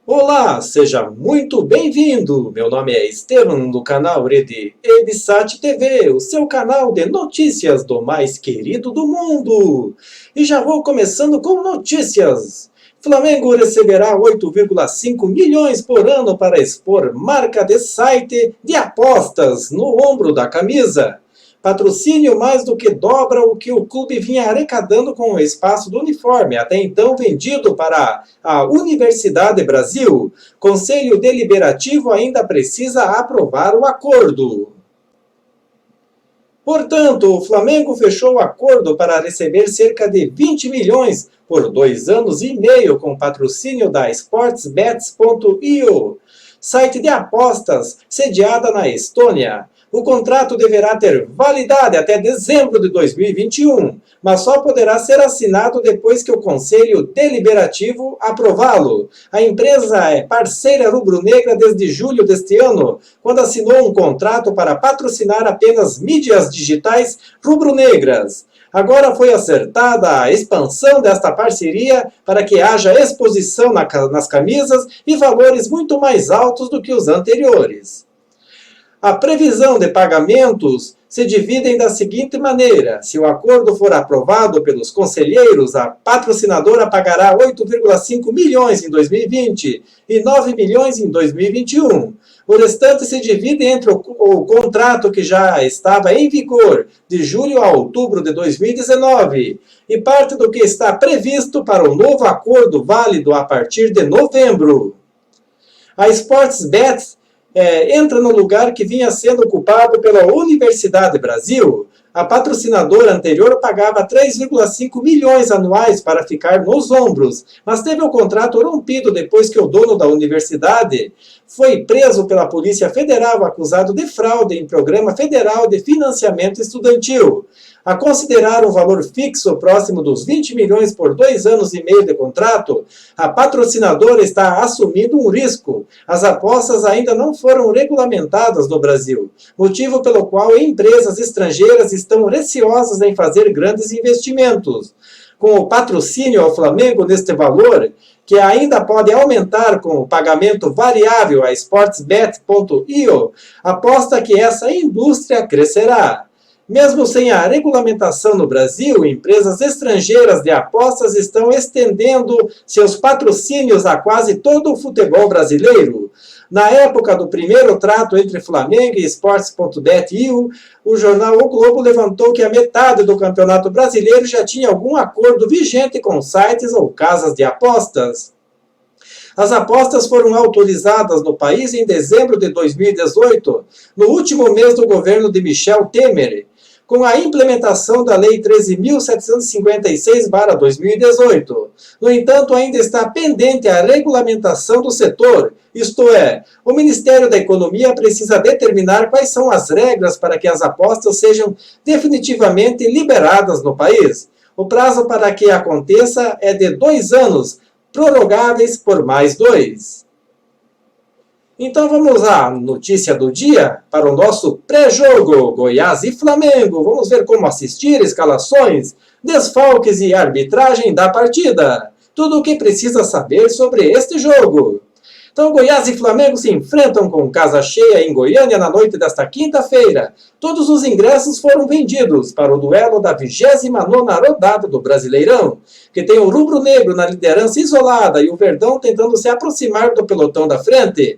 Olá, seja muito bem-vindo! Meu nome é Estevam, do canal Rede EBSAT TV, o seu canal de notícias do mais querido do mundo. E já vou começando com notícias. Flamengo receberá 8,5 milhões por ano para expor marca de site de apostas no ombro da camisa. Patrocínio mais do que dobra o que o clube vinha arrecadando com o espaço do uniforme, até então vendido para a Universidade Brasil. Conselho Deliberativo ainda precisa aprovar o acordo. Portanto, o Flamengo fechou o acordo para receber cerca de 20 milhões por 2 anos e meio com patrocínio da SportsBets.io, site de apostas sediada na Estônia. O contrato deverá ter validade até dezembro de 2021, mas só poderá ser assinado depois que o Conselho Deliberativo aprová-lo. A empresa é parceira rubro-negra desde julho deste ano, quando assinou um contrato para patrocinar apenas mídias digitais rubro-negras. Agora foi acertada a expansão desta parceria para que haja exposição nas camisas e valores muito mais altos do que os anteriores. A previsão de pagamentos se dividem da seguinte maneira: se o acordo for aprovado pelos conselheiros, a patrocinadora pagará 8,5 milhões em 2020 e 9 milhões em 2021. O restante se divide entre o contrato que já estava em vigor de julho a outubro de 2019 e parte do que está previsto para o novo acordo válido a partir de novembro. A SportsBet entra no lugar que vinha sendo ocupado pela Universidade Brasil. A patrocinadora anterior pagava 3,5 milhões anuais para ficar nos ombros, mas teve o contrato rompido depois que o dono da universidade foi preso pela Polícia Federal acusado de fraude em programa federal de financiamento estudantil. A considerar um valor fixo próximo dos 20 milhões por 2 anos e meio de contrato, a patrocinadora está assumindo um risco. As apostas ainda não foram regulamentadas no Brasil, motivo pelo qual empresas estrangeiras estão receosas em fazer grandes investimentos. Com o patrocínio ao Flamengo neste valor, que ainda pode aumentar com o pagamento variável a SportsBet.io, aposta que essa indústria crescerá. Mesmo sem a regulamentação no Brasil, empresas estrangeiras de apostas estão estendendo seus patrocínios a quase todo o futebol brasileiro. Na época do primeiro trato entre Flamengo e Sports.bet.io, o jornal O Globo levantou que a metade do Campeonato Brasileiro já tinha algum acordo vigente com sites ou casas de apostas. As apostas foram autorizadas no país em dezembro de 2018, no último mês do governo de Michel Temer, com a implementação da Lei 13.756/2018. No entanto, ainda está pendente a regulamentação do setor, isto é, o Ministério da Economia precisa determinar quais são as regras para que as apostas sejam definitivamente liberadas no país. O prazo para que aconteça é de 2 anos, prorrogáveis por mais 2. Então vamos à notícia do dia para o nosso pré-jogo Goiás e Flamengo. Vamos ver como assistir, escalações, desfalques e arbitragem da partida. Tudo o que precisa saber sobre este jogo. Então Goiás e Flamengo se enfrentam com casa cheia em Goiânia na noite desta quinta-feira. Todos os ingressos foram vendidos para o duelo da 29ª rodada do Brasileirão, que tem o rubro-negro na liderança isolada e o Verdão tentando se aproximar do pelotão da frente.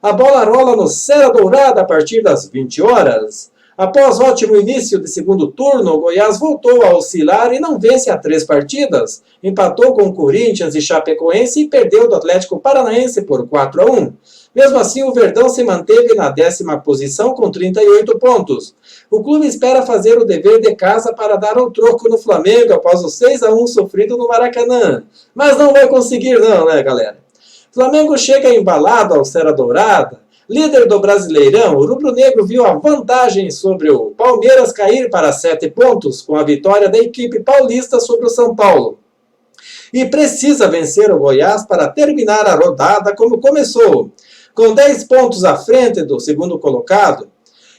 A bola rola no Serra Dourada a partir das 20 horas. Após ótimo início de segundo turno, o Goiás voltou a oscilar e não vence há 3 partidas. Empatou com o Corinthians e Chapecoense e perdeu do Atlético Paranaense por 4-1. Mesmo assim, o Verdão se manteve na 10ª posição com 38 pontos. O clube espera fazer o dever de casa para dar um troco no Flamengo após o 6-1 sofrido no Maracanã. Mas não vai conseguir não, né, galera? Flamengo chega embalado ao Serra Dourada. Líder do Brasileirão, o rubro-negro viu a vantagem sobre o Palmeiras cair para 7 pontos com a vitória da equipe paulista sobre o São Paulo. E precisa vencer o Goiás para terminar a rodada como começou. Com 10 pontos à frente do segundo colocado,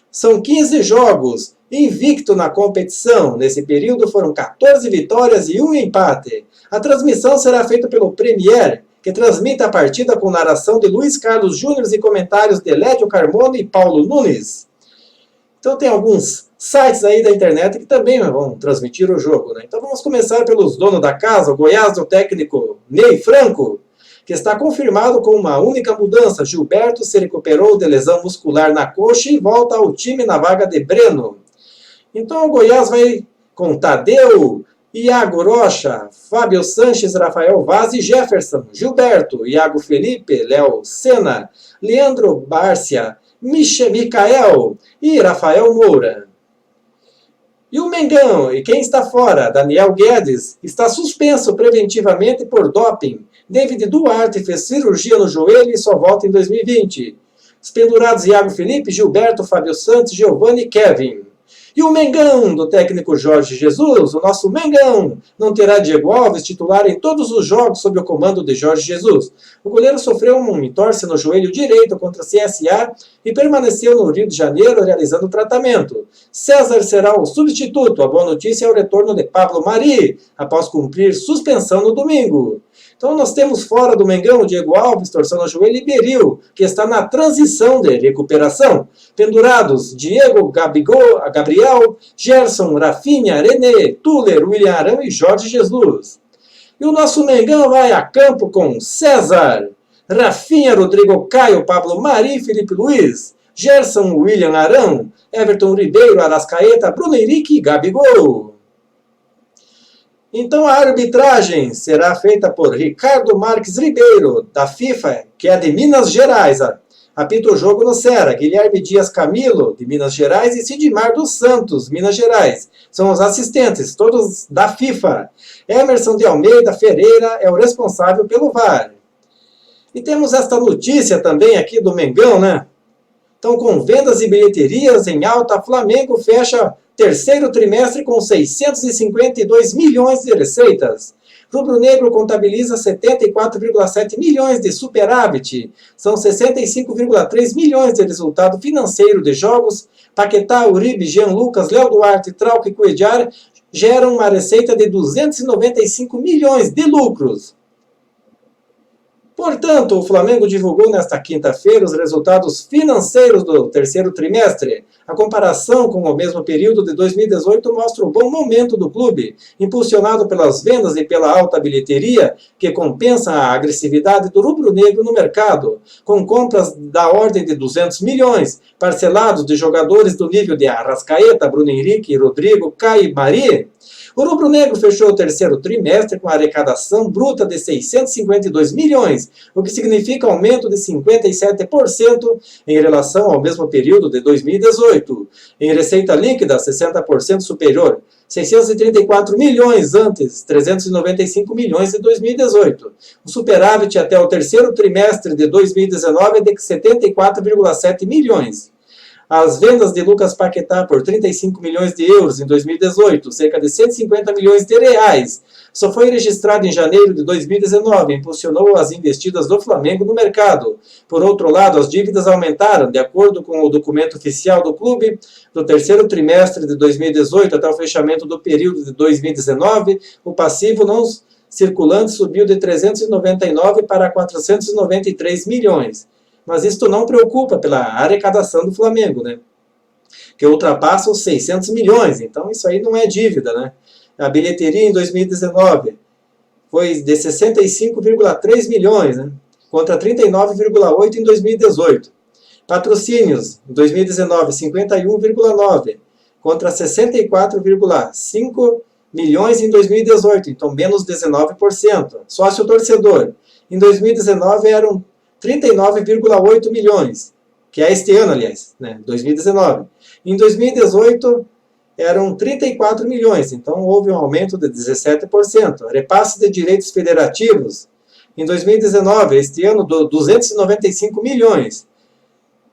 são 15 jogos, invicto na competição. Nesse período foram 14 vitórias e 1 empate. A transmissão será feita pelo Premier que transmite a partida com narração de Luiz Carlos Júnior e comentários de Lédio Carmona e Paulo Nunes. Então tem alguns sites aí da internet que também vão transmitir o jogo, né? Então vamos começar pelos donos da casa, o Goiás do técnico Ney Franco, que está confirmado com uma única mudança. Gilberto se recuperou de lesão muscular na coxa e volta ao time na vaga de Breno. Então o Goiás vai com Tadeu, Iago Rocha, Fábio Sanches, Rafael Vaz e Jefferson, Gilberto, Iago Felipe, Léo Senna, Leandro Bárcia, Michael e Rafael Moura. E o Mengão, e quem está fora? Daniel Guedes, está suspenso preventivamente por doping. David Duarte fez cirurgia no joelho e só volta em 2020. Os pendurados Iago Felipe, Gilberto, Fábio Santos, Giovanni e Kevin. E o Mengão, do técnico Jorge Jesus, o nosso Mengão, não terá Diego Alves titular em todos os jogos sob o comando de Jorge Jesus. O goleiro sofreu um entorse no joelho direito contra a CSA e permaneceu no Rio de Janeiro realizando tratamento. César será o substituto. A boa notícia é o retorno de Pablo Mari, após cumprir suspensão no domingo. Então nós temos fora do Mengão o Diego Alves, torção no joelho, e Beril, que está na transição de recuperação. Pendurados, Diego, Gabriel, Gerson, Rafinha, René, Tuller, William Arão e Jorge Jesus. E o nosso Mengão vai a campo com César, Rafinha, Rodrigo Caio, Pablo Mari, Felipe Luiz, Gerson, William Arão, Everton Ribeiro, Arrascaeta, Bruno Henrique e Gabigol. Então a arbitragem será feita por Ricardo Marques Ribeiro, da FIFA, que é de Minas Gerais. Apita o jogo no Ceará. Guilherme Dias Camilo, de Minas Gerais, e Sidmar dos Santos, Minas Gerais. São os assistentes, todos da FIFA. Emerson de Almeida Ferreira é o responsável pelo VAR. E temos esta notícia também aqui do Mengão, né? Então, com vendas e bilheterias em alta, Flamengo fecha terceiro trimestre com 652 milhões de receitas. Rubro-Negro contabiliza 74,7 milhões de superávit. São 65,3 milhões de resultado financeiro de jogos. Paquetá, Uribe, Jean Lucas, Léo Duarte, Trauco e Cuellar geram uma receita de 295 milhões de lucros. Portanto, o Flamengo divulgou nesta quinta-feira os resultados financeiros do terceiro trimestre. A comparação com o mesmo período de 2018 mostra o bom momento do clube, impulsionado pelas vendas e pela alta bilheteria, que compensa a agressividade do rubro-negro no mercado, com compras da ordem de 200 milhões, parcelados de jogadores do nível de Arrascaeta, Bruno Henrique, Rodrigo, Caio e Mari. O rubro-negro fechou o terceiro trimestre com a arrecadação bruta de 652 milhões, o que significa aumento de 57% em relação ao mesmo período de 2018. Em receita líquida, 60% superior, 634 milhões antes, 395 milhões de 2018. O superávit até o terceiro trimestre de 2019 é de 74,7 milhões. As vendas de Lucas Paquetá por 35 milhões de euros em 2018, cerca de 150 milhões de reais, só foi registrado em janeiro de 2019 e impulsionou as investidas do Flamengo no mercado. Por outro lado, as dívidas aumentaram. De acordo com o documento oficial do clube, do terceiro trimestre de 2018 até o fechamento do período de 2019, o passivo não circulante subiu de 399 para 493 milhões. Mas isto não preocupa pela arrecadação do Flamengo, né? Que ultrapassa os 600 milhões. Então isso aí não é dívida, né? A bilheteria em 2019 foi de 65,3 milhões, né? Contra 39,8 em 2018. Patrocínios, em 2019, 51,9 contra 64,5 milhões em 2018, então menos 19%. Sócio torcedor, em 2019 eram 39,8 milhões, que é este ano, aliás, né, 2019. Em 2018, eram 34 milhões, então houve um aumento de 17%. Repasse de direitos federativos, em 2019, este ano, 295 milhões.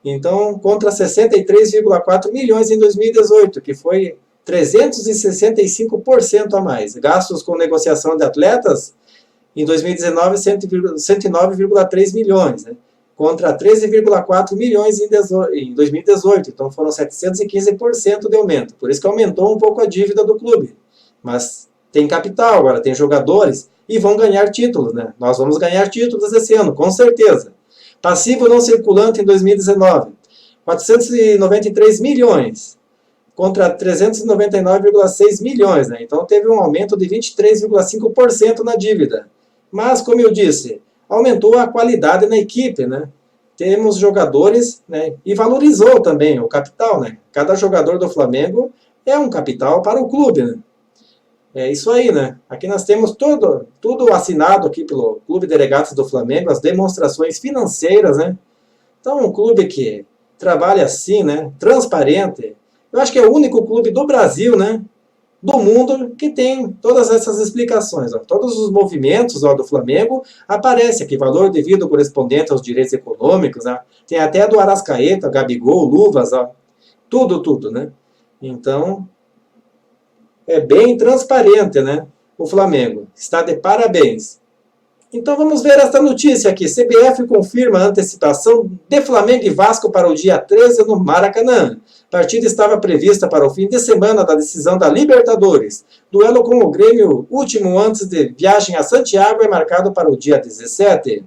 Então, contra 63,4 milhões em 2018, que foi 365% a mais. Gastos com negociação de atletas, em 2019, 109,3 milhões, né? Contra 13,4 milhões em 2018. Então foram 715% de aumento. Por isso que aumentou um pouco a dívida do clube. Mas tem capital agora, tem jogadores. e vão ganhar títulos, né? Nós vamos ganhar títulos esse ano, com certeza. Passivo não circulante em 2019, 493 milhões contra 399,6 milhões, né? Então teve um aumento de 23,5% na dívida. Mas, como eu disse, aumentou a qualidade na equipe, né? Temos jogadores, né? E valorizou também o capital, né? Cada jogador do Flamengo é um capital para o clube, né? É isso aí, né? Aqui nós temos tudo assinado aqui pelo Clube de Regatas do Flamengo, as demonstrações financeiras, né? Então, um clube que trabalha assim, né? Transparente. Eu acho que é o único clube do Brasil, né? Do mundo que tem todas essas explicações. Ó. Todos os movimentos ó, do Flamengo aparece aqui, valor devido correspondente aos direitos econômicos. Né? Tem até do Arrascaeta, Gabigol, Luvas, ó. Tudo, né? Então, é bem transparente, né? O Flamengo. Está de parabéns. Então vamos ver esta notícia aqui. CBF confirma a antecipação de Flamengo e Vasco para o dia 13 no Maracanã. A partida estava prevista para o fim de semana da decisão da Libertadores. Duelo com o Grêmio, último antes de viagem a Santiago, é marcado para o dia 17.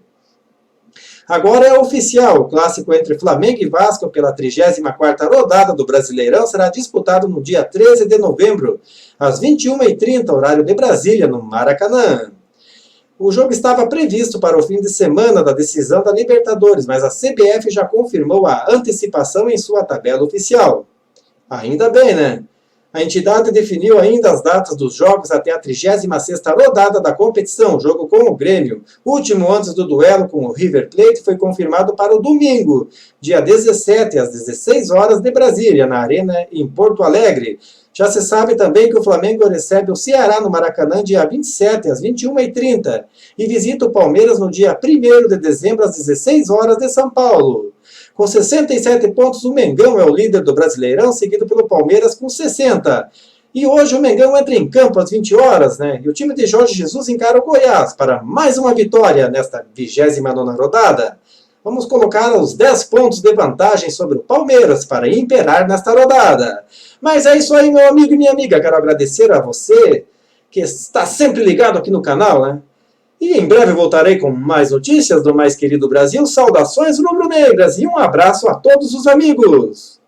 Agora é oficial, o clássico entre Flamengo e Vasco pela 34ª rodada do Brasileirão será disputado no dia 13 de novembro, às 21h30, horário de Brasília, no Maracanã. O jogo estava previsto para o fim de semana da decisão da Libertadores, mas a CBF já confirmou a antecipação em sua tabela oficial. Ainda bem, né? A entidade definiu ainda as datas dos jogos até a 36ª rodada da competição. O jogo com o Grêmio, último antes do duelo com o River Plate, foi confirmado para o domingo, dia 17, às 16 horas de Brasília, na Arena em Porto Alegre. Já se sabe também que o Flamengo recebe o Ceará no Maracanã dia 27, às 21h30, e visita o Palmeiras no dia 1º de dezembro, às 16 horas de São Paulo. Com 67 pontos, o Mengão é o líder do Brasileirão, seguido pelo Palmeiras com 60. E hoje o Mengão entra em campo às 20 horas, né? E o time de Jorge Jesus encara o Goiás para mais uma vitória nesta 29ª rodada. Vamos colocar os 10 pontos de vantagem sobre o Palmeiras para imperar nesta rodada. Mas é isso aí, meu amigo e minha amiga. Quero agradecer a você que está sempre ligado aqui no canal, né? E em breve voltarei com mais notícias do mais querido Brasil. Saudações rubro-negras e um abraço a todos os amigos.